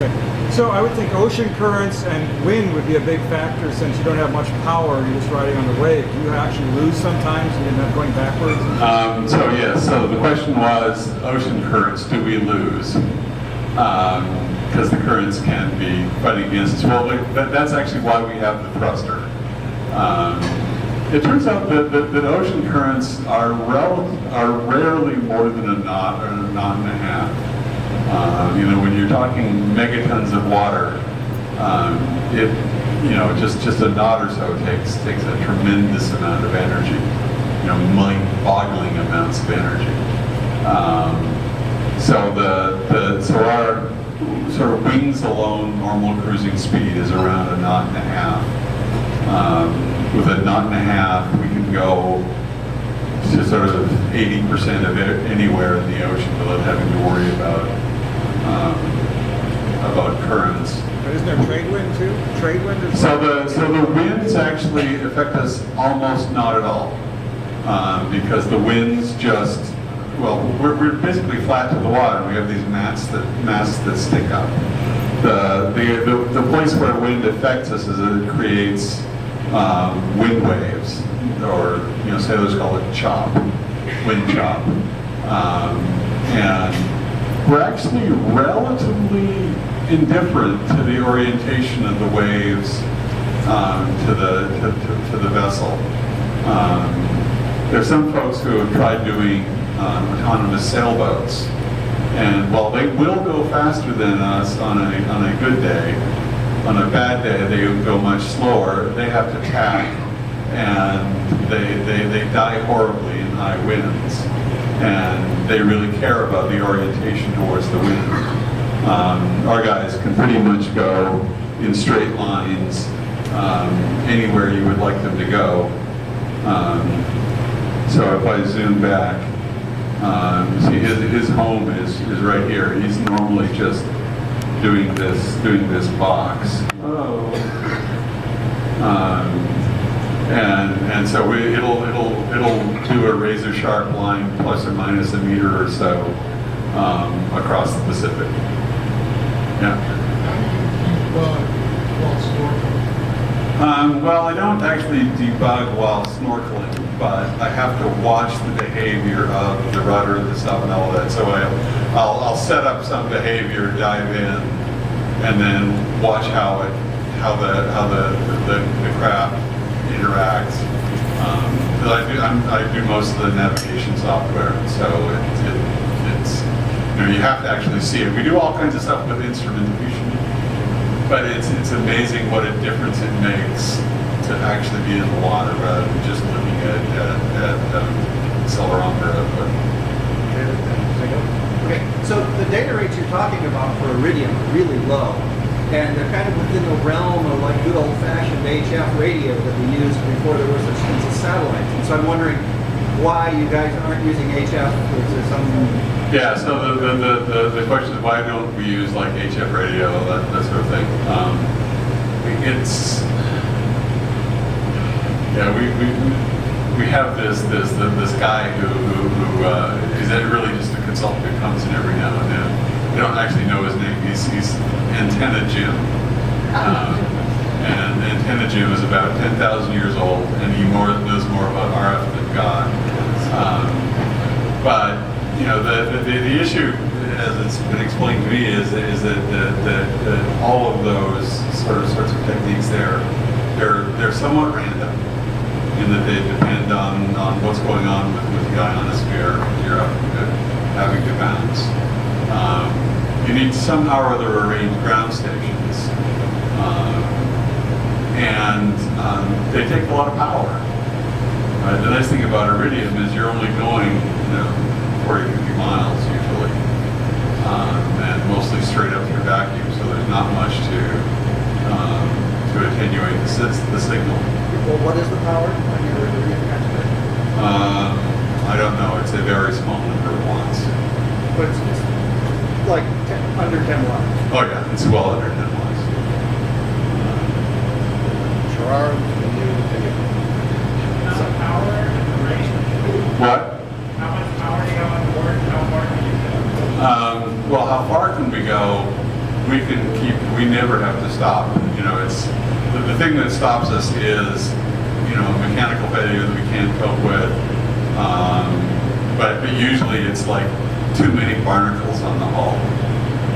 So I would think ocean currents and wind would be a big factor since you don't have much power, you're just riding on the wave. Do you actually lose sometimes and end up going backwards? So the question was, ocean currents, do we lose? Because the currents can be fighting against us. Well, that's actually why we have the thruster. It turns out that ocean currents are rarely more than a knot or a knot and a half. When you're talking megatons of water, just a knot or so takes a tremendous amount of energy, mind-boggling amounts of energy. So our sort of wings alone normal cruising speed is around a knot and a half. With a knot and a half, we can go to sort of 80% of it anywhere in the ocean without having to worry about currents. But isn't there trade wind too? Trade wind is so the winds actually affect us almost not at all, because the winds we're basically flat to the water. We have these masts that stick up. The place where wind affects us is that it creates wind waves, or sailors call it chop, wind chop, and we're actually relatively indifferent to the orientation of the waves to the vessel. There's some folks who have tried doing autonomous sailboats, and while they will go faster than us on a good day, on a bad day they go much slower. They have to tack, and they die horribly in high winds, and they really care about the orientation towards the wind. Our guys can pretty much go in straight lines anywhere you would like them to go. So if I zoom back, see his home is right here. He's normally just doing this box. Oh. And so it'll do a razor sharp line plus or minus a meter or so across the Pacific. Yeah. Well, I don't actually debug while snorkeling, but I have to watch the behavior of the rudder, the sub, and all that. So I'll set up some behavior, dive in, and then watch how the craft interacts. I do most of the navigation software, so it's you have to actually see it. We do all kinds of stuff with instrumentation, but it's amazing what a difference it makes to actually be in the water rather than just looking at accelerometer output. Okay, so the data rates you're talking about for Iridium are really low, and they're kind of within the realm of like good old-fashioned HF radio that we used before there were such things as satellites. And so I'm wondering why you guys aren't using HF. Is there some? Yeah. So the question is, why don't we use like HF radio, that sort of thing? We have this guy who is really just a consultant who comes in every now and then. We don't actually know his name. He's Antenna Jim. And Antenna Jim is about 10,000 years old, and he knows more about RF than God. But the issue, as it's been explained to me, is that all of those sorts of techniques they're somewhat random, in that they depend on what's going on with the ionosphere. You're having to bounce. You need to somehow or other arrange ground stations, and they take a lot of power. The nice thing about Iridium is you're only going 40, 50 miles usually, and mostly straight up through vacuum, so there's not much to attenuate the signal. Well, what is the power on your Iridium transmitter? I don't know. It's a very small number of watts. But it's like under 10 watts. Oh yeah, it's well under 10 watts. Gerard, Power and the range. What? How much power do you have on board? How far can you go? Well, how far can we go? we never have to stop. You know, it's, the thing that stops us is, you know, mechanical failure that we can't cope with. But usually it's like too many barnacles on the hull.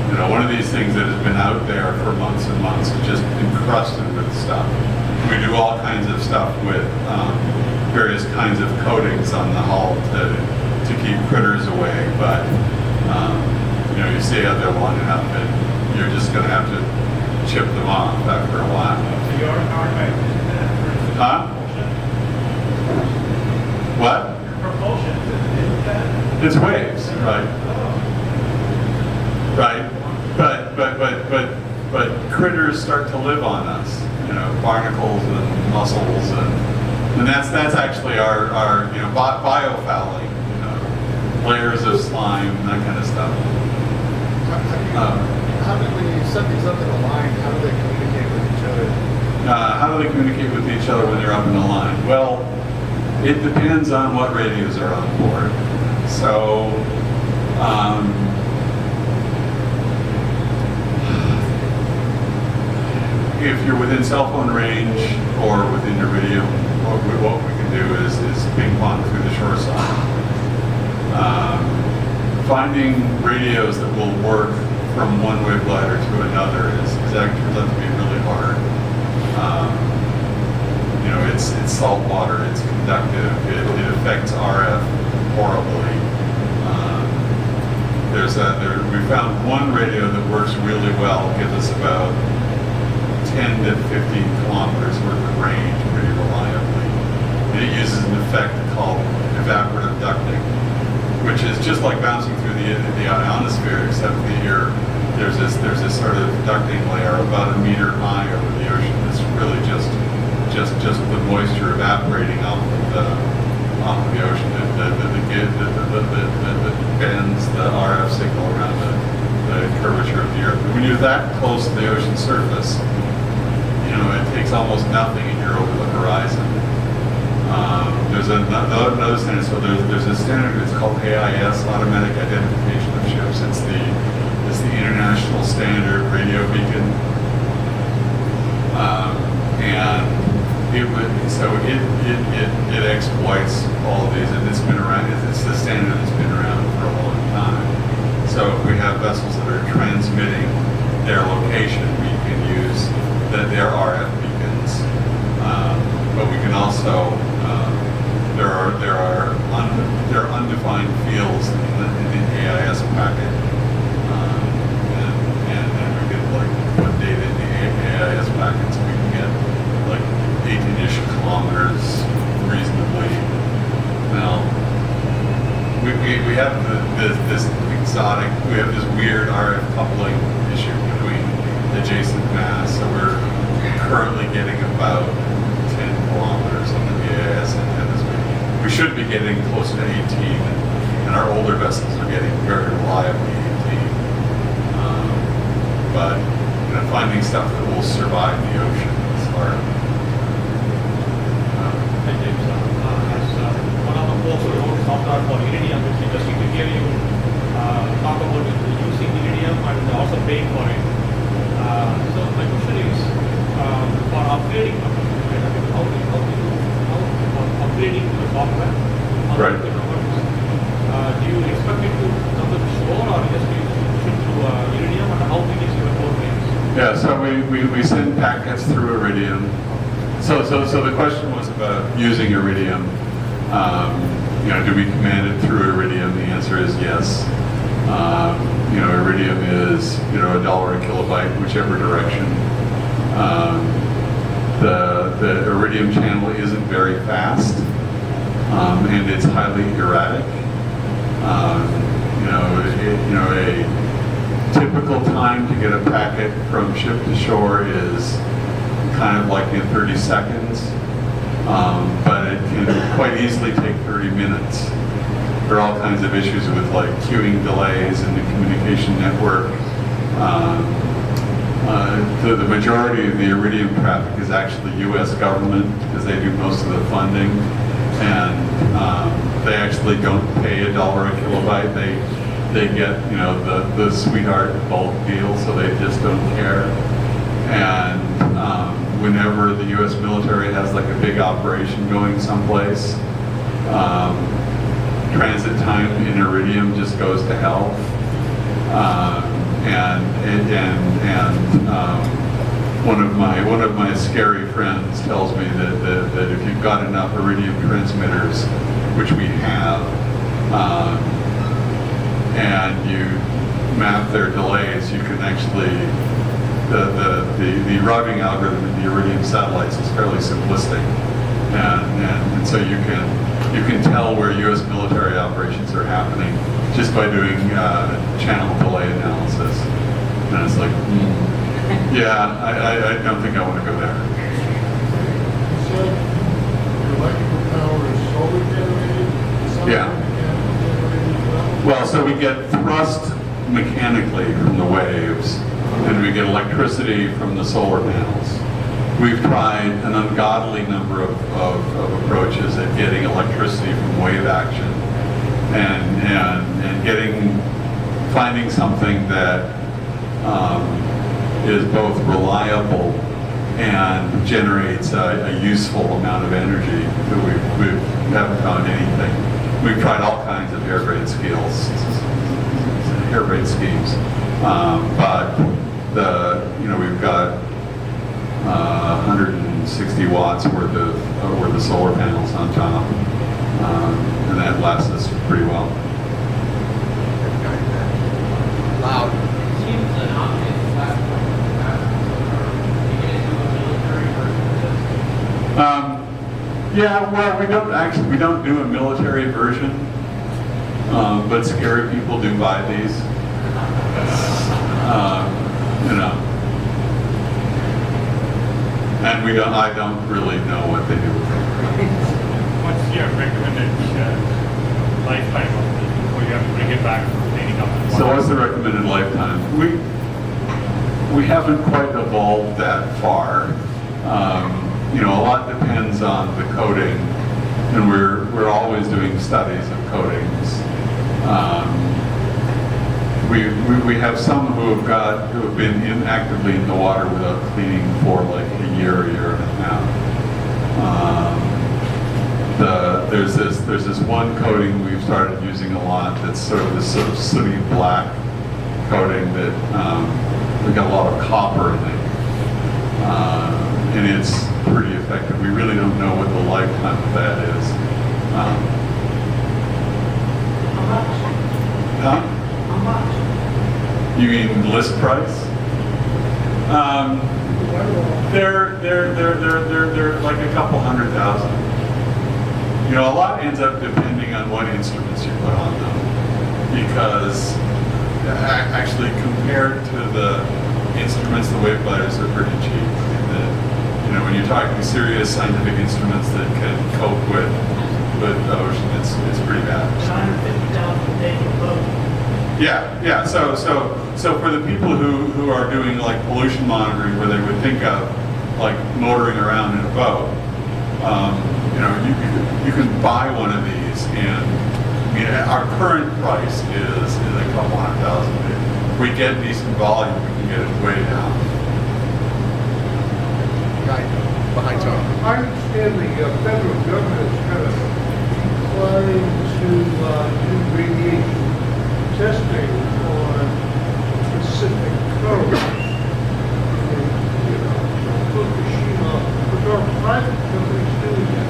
You know, one of these things that has been out there for months and months is just encrusted with stuff. We do all kinds of stuff with various kinds of coatings on the hull to keep critters away, but you know, you stay out there long enough and you're just going to have to chip them off after a while. So your hardware is Huh? What? propulsion, is that? It's waves, right? Right. But critters start to live on us. You know, barnacles and mussels and that's actually our you know, biofouling. You know, layers of slime, that kind of stuff. How do, when you set these up in a line, how do they communicate with each other? How do they communicate with each other when they're up in a line? Well, it depends on what radios are on board. So, if you're within cell phone range or within Iridium, what we can do is ping pong through the shore side. Finding radios that will work from one WaveGlider to another is actually turns out to be really hard. You know, it's salt water, it's conductive, it affects RF horribly. We found one radio that works really well, gives us about 10 to 15 kilometers worth of range pretty reliably. And it uses an effect called evaporative ducting, which is just like bouncing through the ionosphere, except there's this sort of ducting layer about a meter high over the ocean. It's really just the moisture evaporating off of the ocean that bends the RF signal around the curvature of the Earth. But when you're that close to the ocean surface, you know, it takes almost nothing and you're over the horizon. There's another standard. So there's a standard. It's called AIS, Automatic Identification of Ships. It's the international standard radio beacon, and it exploits all of these, and it's been around. It's the standard that's been around for a long time. So if we have vessels that are transmitting their location, we can use their RF beacons, but we can also there are undefined fields in the AIS packet, and we can like put data in the AIS packet so we can get like 18-ish kilometers reasonably. Now we have this exotic, we have this weird RF coupling issue between adjacent mass, so we're currently getting about 10 kilometers on the AIS antennas. We should be getting closer to 18, and our older vessels are getting very reliably 18. But you know, finding stuff that will survive the ocean is hard. Hi James, as one of the folks who wrote software for Iridium, it's interesting to hear you talk about using Iridium and also paying for it. So my question is, for upgrading, how upgrading the software? Right. Do you expect it to come to the shore or just you shoot through Iridium, and how big is your code base? Yeah, so we send packets through Iridium. So the question was about using Iridium. You know, do we command it through Iridium? The answer is yes. You know, Iridium is, you know, $1 a kilobyte, whichever direction. The Iridium channel isn't very fast, and it's highly erratic. A typical time to get a packet from ship to shore is kind of like in 30 seconds, but it can quite easily take 30 minutes. There are all kinds of issues with like queuing delays in the communication network. The majority of the Iridium traffic is actually U.S. government because they do most of the funding, and they actually don't pay $1 a kilobyte. they get, you know, the sweetheart bulk deal, so they just don't care. And whenever the U.S. military has like a big operation going someplace, transit time in Iridium just goes to hell. One of my scary friends tells me that if you've got enough Iridium transmitters, which we have, and you map their delays, you can actually the routing algorithm in the Iridium satellites is fairly simplistic, and so you can tell where U.S. military operations are happening just by doing channel delay analysis. And it's like, yeah, I don't think I want to go there. So, your electrical power is solar generated? Yeah. Mechanical generated as well? Well, so we get thrust mechanically from the waves, and we get electricity from the solar panels. We've tried an ungodly number of approaches at getting electricity from wave action, and finding something that is both reliable and generates a useful amount of energy. We haven't found anything. We've tried all kinds of air braid schemes, but we've got 160 watts worth of solar panels on top, and that lasts us pretty well. Loud. Seems an obvious platform for that. You get into a military version of this. Yeah, well, we don't do a military version, but scary people do buy these. And I don't really know what they do with them. What's your recommended lifetime of this before you have to bring it back for cleaning up? So what's the recommended lifetime? We haven't quite evolved that far. A lot depends on the coding, and we're always doing studies of coatings. We have some who have been actively in the water without cleaning for like a year and a half. There's this one coating we've started using a lot that's sort of sooty black coating that we got a lot of copper in it, and it's pretty effective. We really don't know what the lifetime of that is. How much? You mean list price? They're like a couple $100,000. A lot ends up depending on what instruments you put on them, because actually compared to the instruments, the WaveGliders are pretty cheap. When you're talking serious scientific instruments that can cope with the ocean, it's pretty bad. $150,000 a day for both. Yeah. So for the people who are doing like pollution monitoring, where they would think of like motoring around in a boat, you can buy one of these, and our current price is a couple $100,000. If we get decent volume, we can get it way down. Guy behind Tony. I understand the federal government is kind of inclined to do radiation testing on Pacific coast. Fukushima, but our private companies doing that.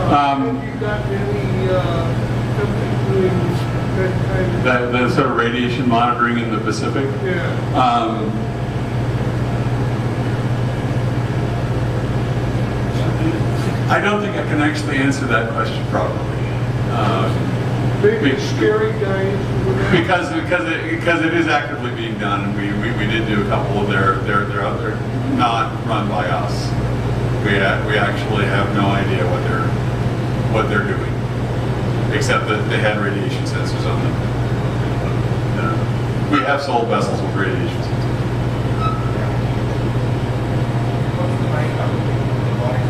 Have you got any companies doing that kind of... The sort of radiation monitoring in the Pacific? Yeah. I don't think I can actually answer that question properly. Big scary guys. Because it is actively being done, and we did do a couple of they're out there, not run by us. We actually have no idea what they're doing, except that they had radiation sensors on them. We have sold vessels with radiation sensors. What's the makeup of the robotics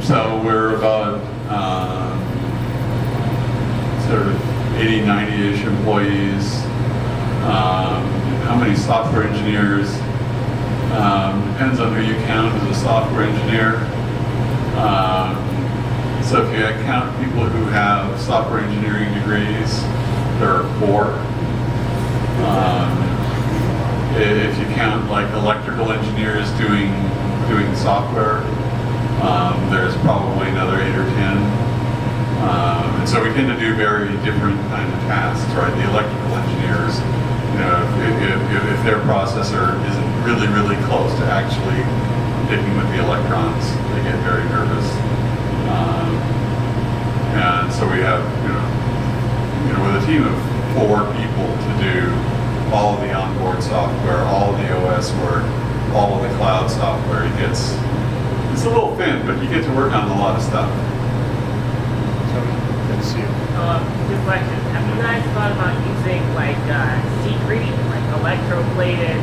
So we're about 20 software engineers. Depends on who you count as a software engineer. So if you count people who have software engineering degrees, there are 4. If you count like electrical engineers doing software, there's probably another 8 or 10. And so we tend to do very different kind of tasks, right? The electrical engineers, you know, if their processor isn't really close to actually picking with the electrons, they get very nervous. And so we have, you know, with a team of 4 people to do all of the onboard software, all of the OS work, all of the cloud software, it's a little thin, but you get to work on a lot of stuff. Good question. Have you guys thought about using like secreting, like electroplated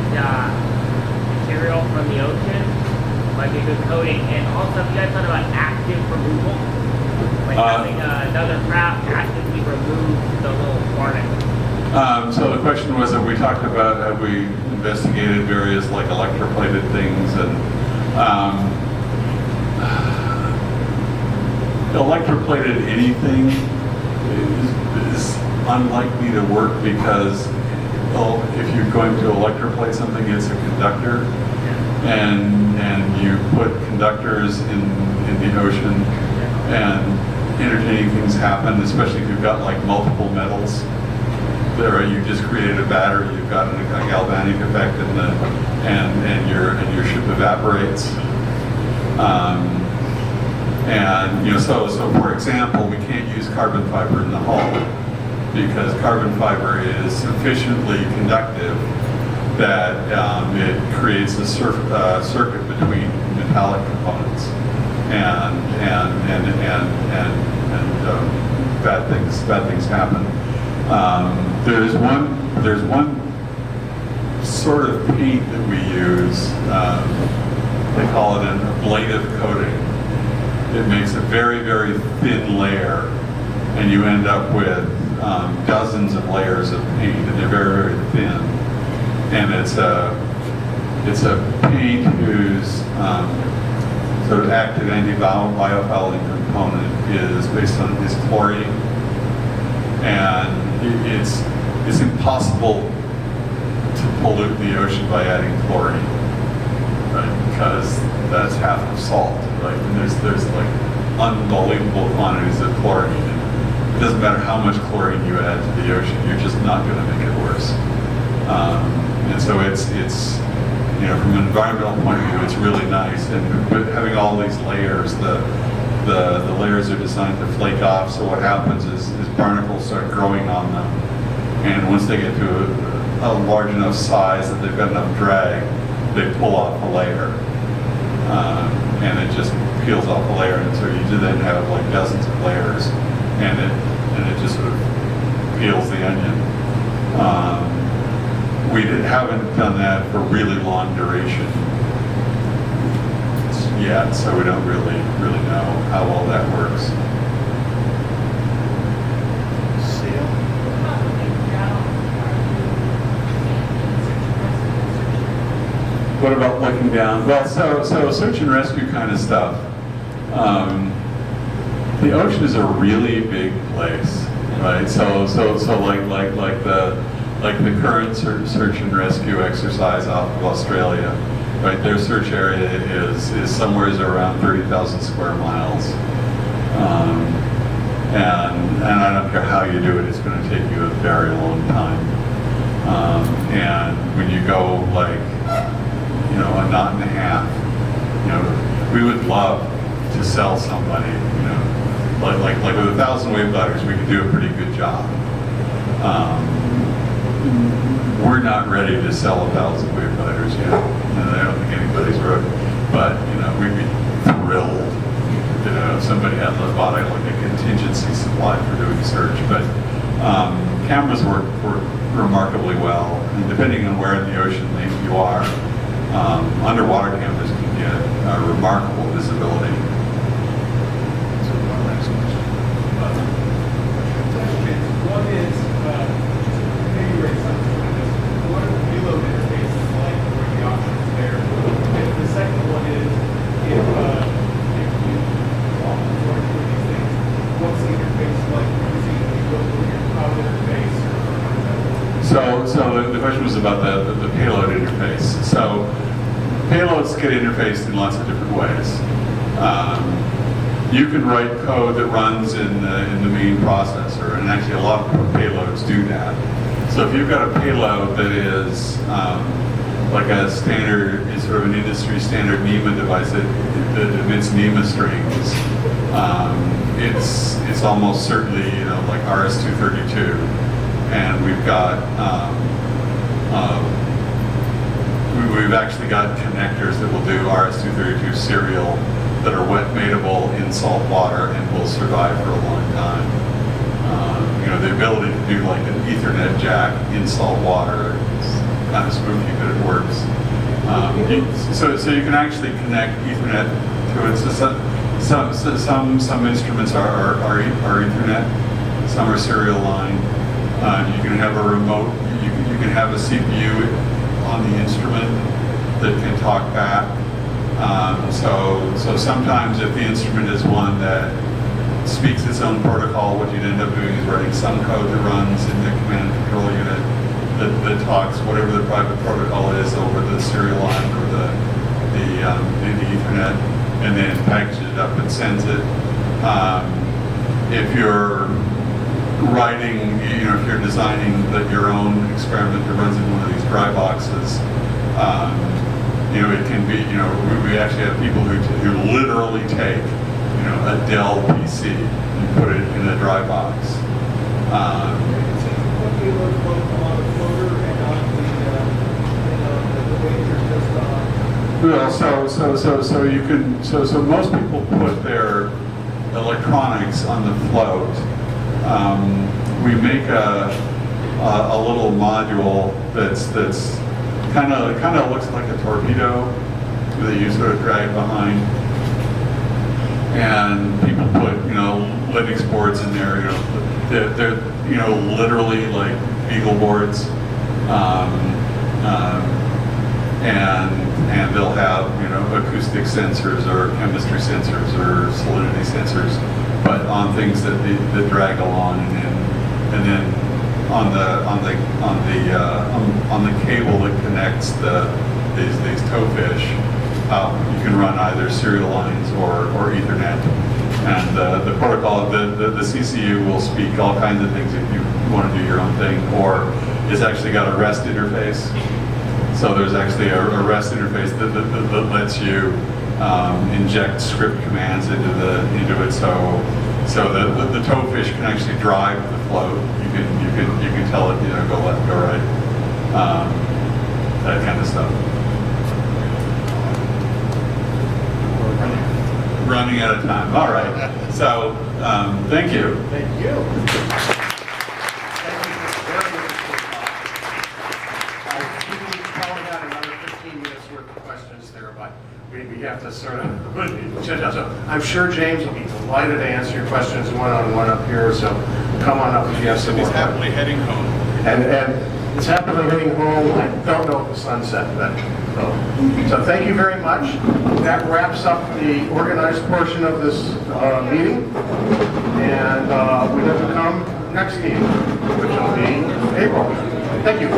material from the ocean, like a good coating? And also, have you guys thought about active removal, like having another craft actively remove the little hornet? So the question was, have we investigated various like electroplated things, and electroplated anything is unlikely to work because, well, if you're going to electroplate something, it's a conductor, and you put conductors in the ocean, and entertaining things happen, especially if you've got like multiple metals. There, you just created a battery. You've got a galvanic effect, and your ship evaporates. And you know, so for example, we can't use carbon fiber in the hull because carbon fiber is sufficiently conductive that it creates a circuit between metallic components, and bad things happen. There's one sort of paint that we use. They call it an ablative coating. It makes a very thin layer, and you end up with dozens of layers of paint, and they're very thin. And it's a paint whose sort of active anti-biofouling component is chlorine, and it's impossible to pollute the ocean by adding chlorine, right? Because that's half of salt, right? And there's like unbelievable quantities of chlorine. And it doesn't matter how much chlorine you add to the ocean, you're just not going to make it worse. And so it's you know, from an environmental point of view, it's really nice. And with having all these layers, the layers are designed to flake off. So what happens is barnacles start growing on them, and once they get to a large enough size that they've got enough drag, they pull off a layer, and it just peels off a layer, and so you then have like dozens of layers, and it just sort of peels the onion. We haven't done that for really long duration yet, so we don't really know how well that works. What about looking down? Well, so search and rescue kind of stuff. The ocean is a really big place, right? So like the current search and rescue exercise off of Australia, right? Their search area is somewhere around 30,000 square miles, and I don't care how you do it, it's going to take you a very long time. And when you go like, you know, a knot and a half, you know, we would love to sell somebody, you know, like with 1,000 WaveGliders, we could do a pretty good job. We're not ready to sell 1,000 WaveGliders yet, and I don't think anybody's ready. But you know, we'd be thrilled, you know, if somebody had Robotic, like a contingency supply for doing search. But cameras work remarkably well, and depending on where in the ocean you are, underwater cameras can get remarkable visibility. So one last question. One is, maybe raise something like this. What are the reloaded So the question was about the payload interface. So payloads get interfaced in lots of different ways. You can write code that runs in the main processor, and actually a lot of payloads do that. So if you've got a payload that is like a standard, is sort of an industry standard NEMA device that emits NEMA strings, it's almost certainly like RS-232, and we've got we've actually got connectors that will do RS-232 serial that are wet mateable in salt water and will survive for a long time. The ability to do like an Ethernet jack in salt water is kind of spooky, but it works. So you can actually connect Ethernet to it. So some instruments are Ethernet, some are serial line. You can have a remote. You can have a CPU on the instrument that can talk back. So sometimes if the instrument is one that speaks its own protocol, what you'd end up doing is writing some code that runs in the command and control unit that talks whatever the private protocol is over the serial line or the Ethernet, and then packages it up and sends it. If you're writing, if you're designing your own experiment that runs in one of these dry boxes, it can be, we actually have people who literally take, a Dell PC and put it in a dry box. So you can, so most people put their electronics on the float. We make a little module that's kind of looks like a torpedo that you sort of drag behind, and people put Linux boards in there. They're literally like Beagle boards, and they'll have acoustic sensors or chemistry sensors or salinity sensors, but on things that drag along, and then on the cable that connects these towfish, you can run either serial lines or Ethernet, and the protocol, the CCU will speak all kinds of things if you want to do your own thing, or it's actually got a REST interface. So there's actually a REST interface that lets you inject script commands into it. So the towfish can actually drive the float. You can tell it go left, go right, that kind of stuff. Running out of time. All right. So thank you. Thank you. We have to sort of, so I'm sure James will be delighted to answer your questions one-on-one up here, so come on up if you have some more. He's happily heading home. And it's happily heading home. I don't know if the sun's set, but so thank you very much. That wraps up the organized portion of this meeting, and we have to come next meeting, which will be April. Thank you.